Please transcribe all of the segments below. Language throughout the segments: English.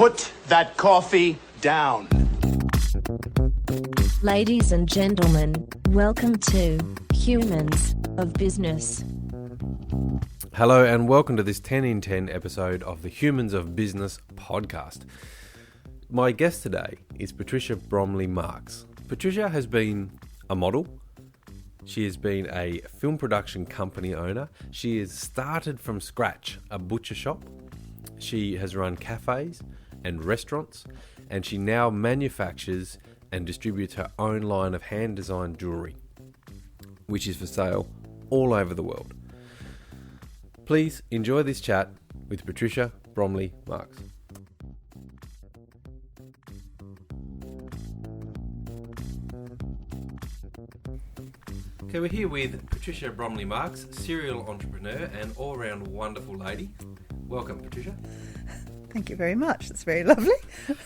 Put that coffee down. Ladies and gentlemen, welcome to Humans of Business. Hello and welcome to this 10 in 10 episode of the Humans of Business podcast. My guest today is Patricia Bromley-Marks. Patricia has been a model. She has been a film production company owner. She has started from scratch a butcher shop. She has run cafes and restaurants, and she now manufactures and distributes her own line of hand-designed jewellery, which is for sale all over the world. Please enjoy this chat with Patricia Bromley-Marks. Okay, we're here with Patricia Bromley-Marks, serial entrepreneur and all-round wonderful lady. Welcome, Patricia. Thank you very much. That's very lovely.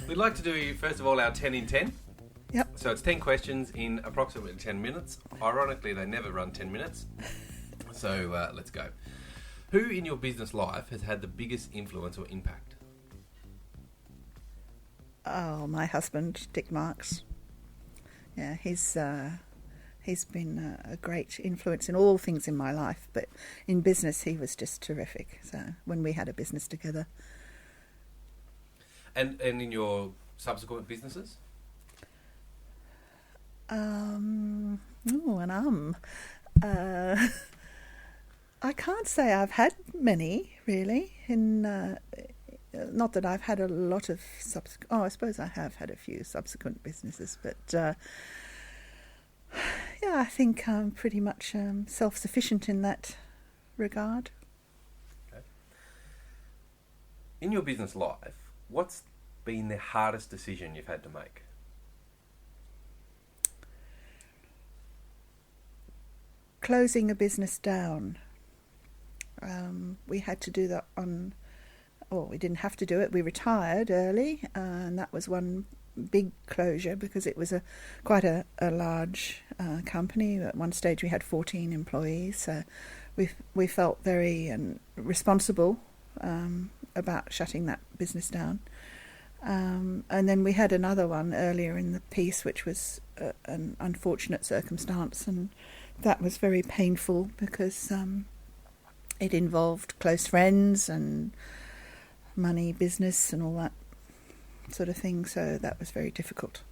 We'd like to do, first of all, our 10 in 10. Yep. So it's 10 questions in approximately 10 minutes. Ironically, they never run 10 minutes. So let's go. Who in your business life has had the biggest influence or impact? Oh, my husband, Dick Marks. Yeah, he's been a great influence in all things in my life, but in business he was just terrific. So when we had a business together. And in your subsequent businesses? I can't say I've had many, really. Not that I've had a lot of subsequent... Oh, I suppose I have had a few subsequent businesses, but... yeah, I think I'm pretty much self-sufficient in that regard. Okay. In your business life, what's been the hardest decision you've had to make? Closing a business down. We had to do that we didn't have to do it. We retired early, and that was one big closure because it was quite a large company. At one stage we had 14 employees, so we felt very responsible about shutting that business down. And then we had another one earlier in the piece, which was an unfortunate circumstance, and that was very painful because it involved close friends and money, business and all that sort of thing, so that was very difficult.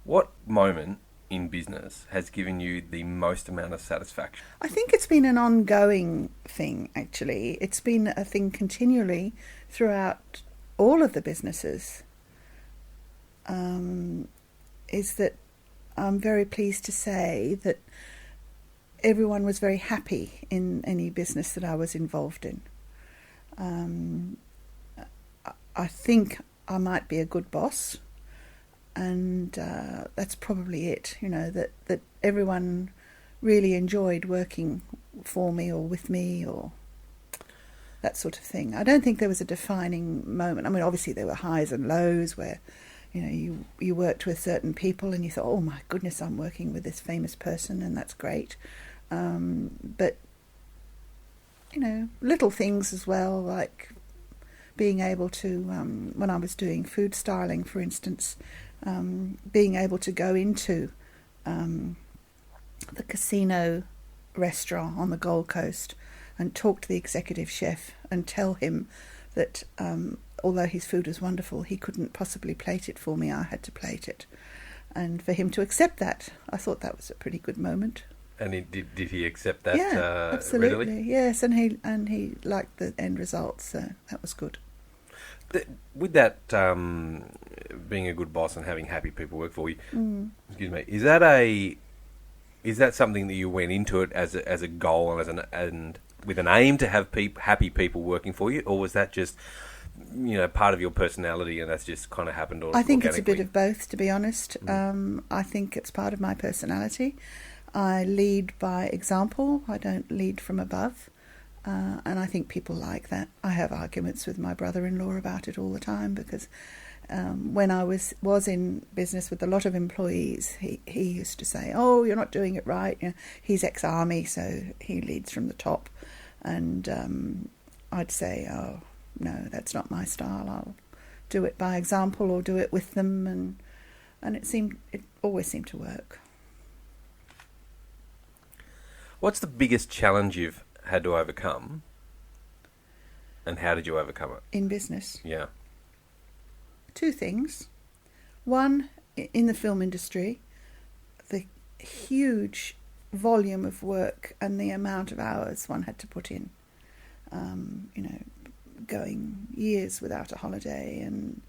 What moment in business has given you the most amount of satisfaction? I think it's been an ongoing thing, actually. It's been a thing continually throughout all of the businesses. Is that I'm very pleased to say that everyone was very happy in any business that I was involved in. I think I might be a good boss, and that's probably it, that everyone really enjoyed working for me or with me or that sort of thing. I don't think there was a defining moment. I mean, obviously there were highs and lows where, you worked with certain people and you thought, oh my goodness, I'm working with this famous person and that's great. But, little things as well, like being able to, when I was doing food styling, for instance, being able to go into the casino restaurant on the Gold Coast and talk to the executive chef and tell him that although his food was wonderful, he couldn't possibly plate it for me, I had to plate it. And for him to accept that, I thought that was a pretty good moment. And did he accept that? Yeah, absolutely. Readily? Yes, and he liked the end result, so that was good. With that, being a good boss and having happy people work for you, excuse me, is that something that you went into it as a goal and with an aim to have happy people working for you, or was that just part of your personality and that's just kind of happened? I think it's a bit of both, to be honest. I think it's part of my personality. I lead by example. I don't lead from above. And I think people like that. I have arguments with my brother-in-law about it all the time because when I was in business with a lot of employees, he used to say, "Oh, you're not doing it right." He's ex-army, so he leads from the top. And I'd say, "Oh, no, that's not my style. do it by example or do it with them, and it always seemed to work. What's the biggest challenge you've had to overcome, and how did you overcome it? In business? Yeah. Two things. One, in the film industry, the huge volume of work and the amount of hours one had to put in. Going years without a holiday, and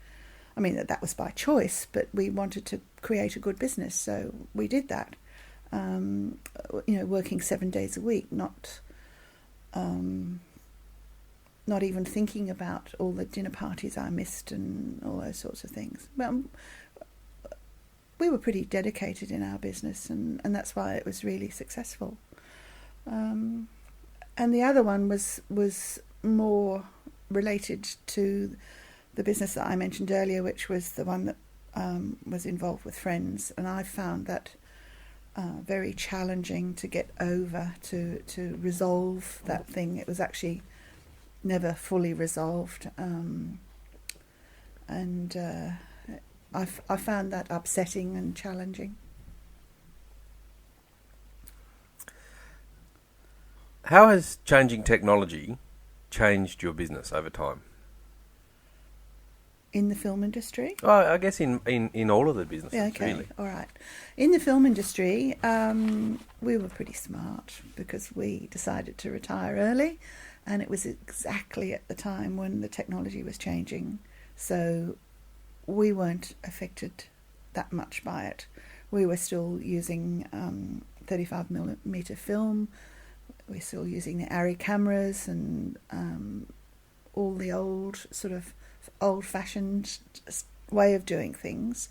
I mean that was by choice, but we wanted to create a good business, so we did that. Working 7 days a week, not even thinking about all the dinner parties I missed and all those sorts of things. Well, we were pretty dedicated in our business, and that's why it was really successful. And the other one was more related to the business that I mentioned earlier, which was the one that was involved with friends, and I found that very challenging to get over, to resolve that thing. It was actually never fully resolved, and I found that upsetting and challenging. How has changing technology changed your business over time? In the film industry? Oh, I guess in all of the businesses, yeah, okay. really. All right. In the film industry, we were pretty smart because we decided to retire early, and it was exactly at the time when the technology was changing. So we weren't affected that much by it. We were still using 35mm film. We're still using the Arri cameras and all the old-fashioned way of doing things.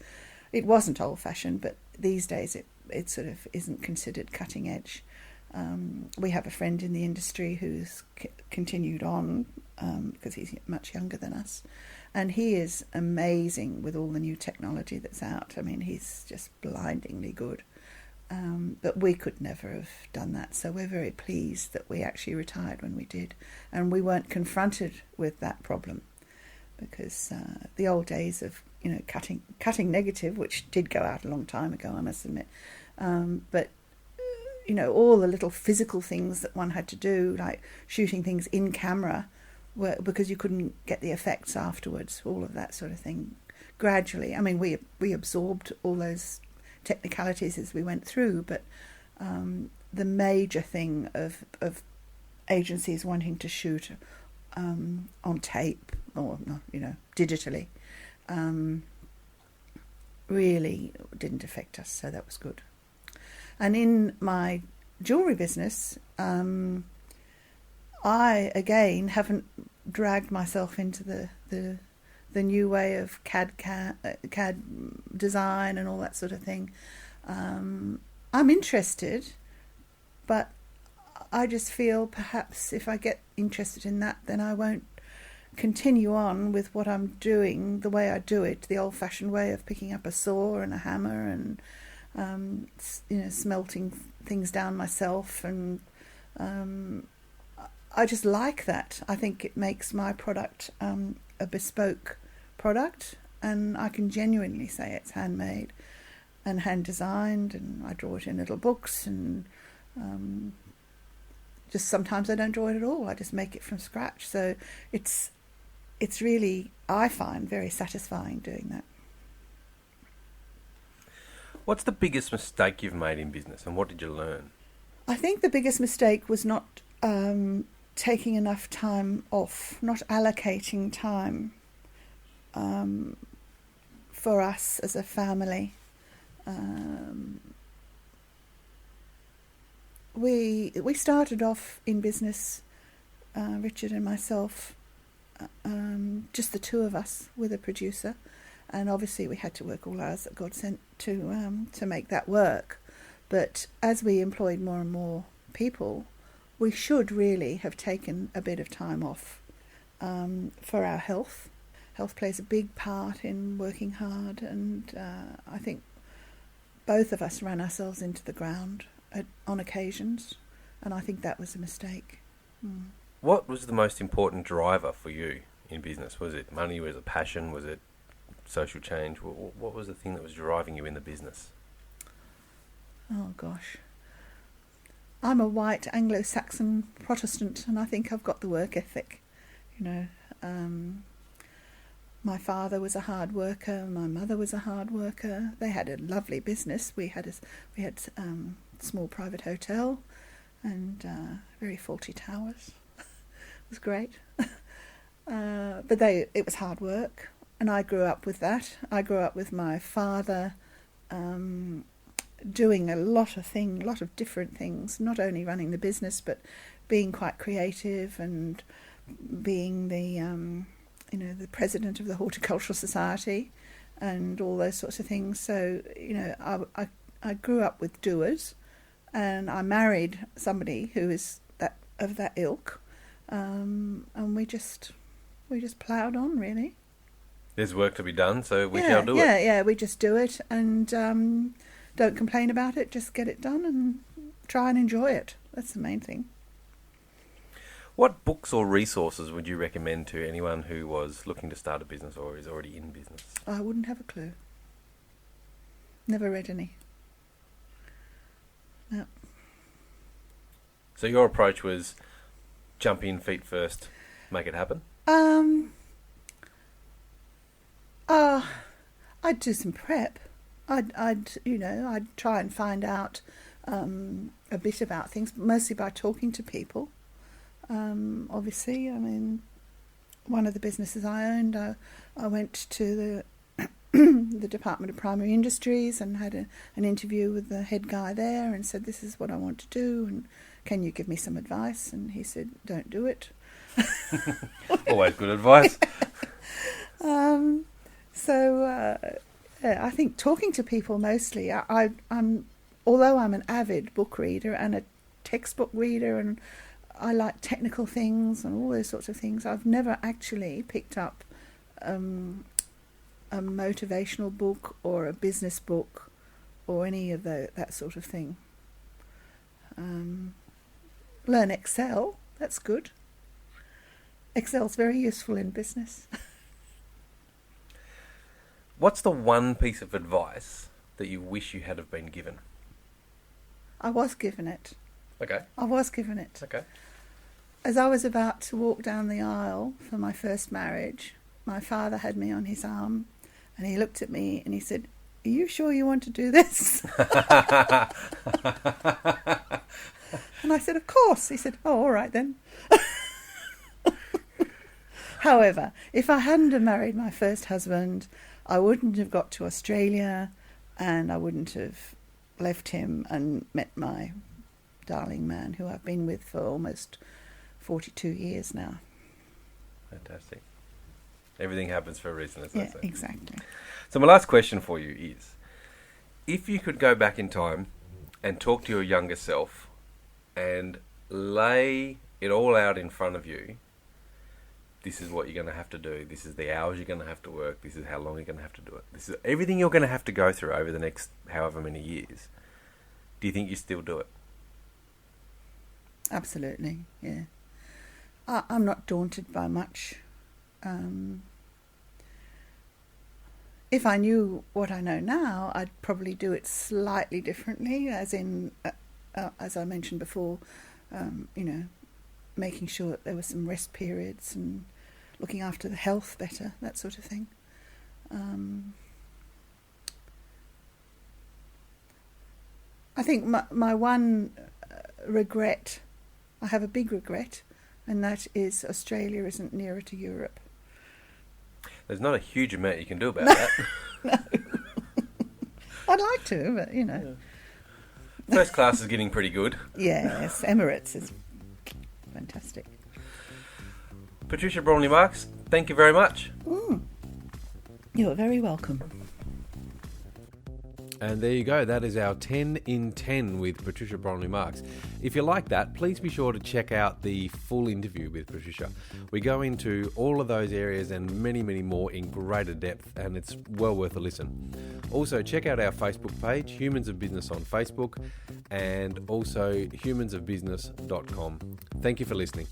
It wasn't old-fashioned, but these days it sort of isn't considered cutting edge. We have a friend in the industry who's continued on because he's much younger than us, and he is amazing with all the new technology that's out. I mean, he's just blindingly good. But we could never have done that, so we're very pleased that we actually retired when we did, and we weren't confronted with that problem, because the old days of cutting negative, which did go out a long time ago, I must admit, but all the little physical things that one had to do, like shooting things in camera, were because you couldn't get the effects afterwards. All of that sort of thing. Gradually, I mean, we absorbed all those technicalities as we went through, but the major thing of agencies wanting to shoot on tape or digitally really didn't affect us, so that was good. And in my jewellery business, I again haven't dragged myself into the new way of CAD design and all that sort of thing. I'm interested, but I just feel perhaps if I get interested in that, then I won't continue on with what I'm doing the way I do it, the old-fashioned way of picking up a saw and a hammer and smelting things down myself, and I just like that. I think it makes my product a bespoke product, and I can genuinely say it's handmade and hand designed, and I draw it in little books, and just sometimes I don't draw it at all. I just make it from scratch. So it's really, I find, very satisfying doing that. What's the biggest mistake you've made in business, and what did you learn? I think the biggest mistake was not taking enough time off, not allocating time for us as a family. We started off in business, Richard and myself, just the two of us with a producer, and obviously we had to work all hours that God sent to make that work. But as we employed more and more people, we should really have taken a bit of time off for our health. Health plays a big part in working hard, and I think both of us ran ourselves into the ground on occasions, and I think that was a mistake. What was the most important driver for you in business? Was it money? Was it passion? Was it social change? What was the thing that was driving you in the business? Oh gosh. I'm a white Anglo-Saxon Protestant, and I think I've got the work ethic. My father was a hard worker. My mother was a hard worker. They had a lovely business. We had small private hotel and very faulty towers. It was great. But it was hard work, and I grew up with that. I grew up with my father doing a lot of different things, not only running the business, but being quite creative and being the president of the Horticultural Society and all those sorts of things. So, I grew up with doers, and I married somebody who is of that ilk, and we just ploughed on, really. There's work to be done, so we shall do it. Yeah, we just do it, and don't complain about it, just get it done and try and enjoy it. That's the main thing. What books or resources would you recommend to anyone who was looking to start a business or is already in business? I wouldn't have a clue. Never read any. No. So your approach was jump in feet first, make it happen? I'd do some prep. I'd try and find out a bit about things, mostly by talking to people. Obviously, one of the businesses I owned, I went to the Department of Primary Industries and had an interview with the head guy there and said, this is what I want to do, and can you give me some advice? And he said, don't do it. Always good advice. I think talking to people mostly. Although I'm an avid book reader and a textbook reader, and I like technical things and all those sorts of things, I've never actually picked up a motivational book or a business book or any of that sort of thing. Learn Excel, that's good. Excel's very useful in business. What's the one piece of advice that you wish you had have been given? I was given it. Okay. I was given it. Okay. As I was about to walk down the aisle for my first marriage, my father had me on his arm and he looked at me and he said, are you sure you want to do this? And I said, of course. He said, oh, all right then. However, if I hadn't have married my first husband, I wouldn't have got to Australia and I wouldn't have left him and met my darling man who I've been with for almost 42 years now. Fantastic. Everything happens for a reason, as they say. Exactly. So my last question for you is, if you could go back in time and talk to your younger self and lay it all out in front of you, this is what you're going to have to do, this is the hours you're going to have to work, this is how long you're going to have to do it, this is everything you're going to have to go through over the next however many years, do you think you still do it? Absolutely, yeah. I'm not daunted by much. If I knew what I know now, I'd probably do it slightly differently, as in, as I mentioned before, making sure that there were some rest periods and looking after the health better, that sort of thing. I think my one regret, I have a big regret, and that is Australia isn't nearer to Europe. There's not a huge amount you can do about that. No. I'd like to, but Yeah. First class is getting pretty good. Yes, Emirates is fantastic. Patricia Bromley-Marks, thank you very much. You're very welcome. And there you go, that is our 10 in 10 with Patricia Bromley-Marks. If you like that, please be sure to check out the full interview with Patricia. We go into all of those areas and many, many more in greater depth, and it's well worth a listen. Also, check out our Facebook page, Humans of Business on Facebook, and also humansofbusiness.com. Thank you for listening.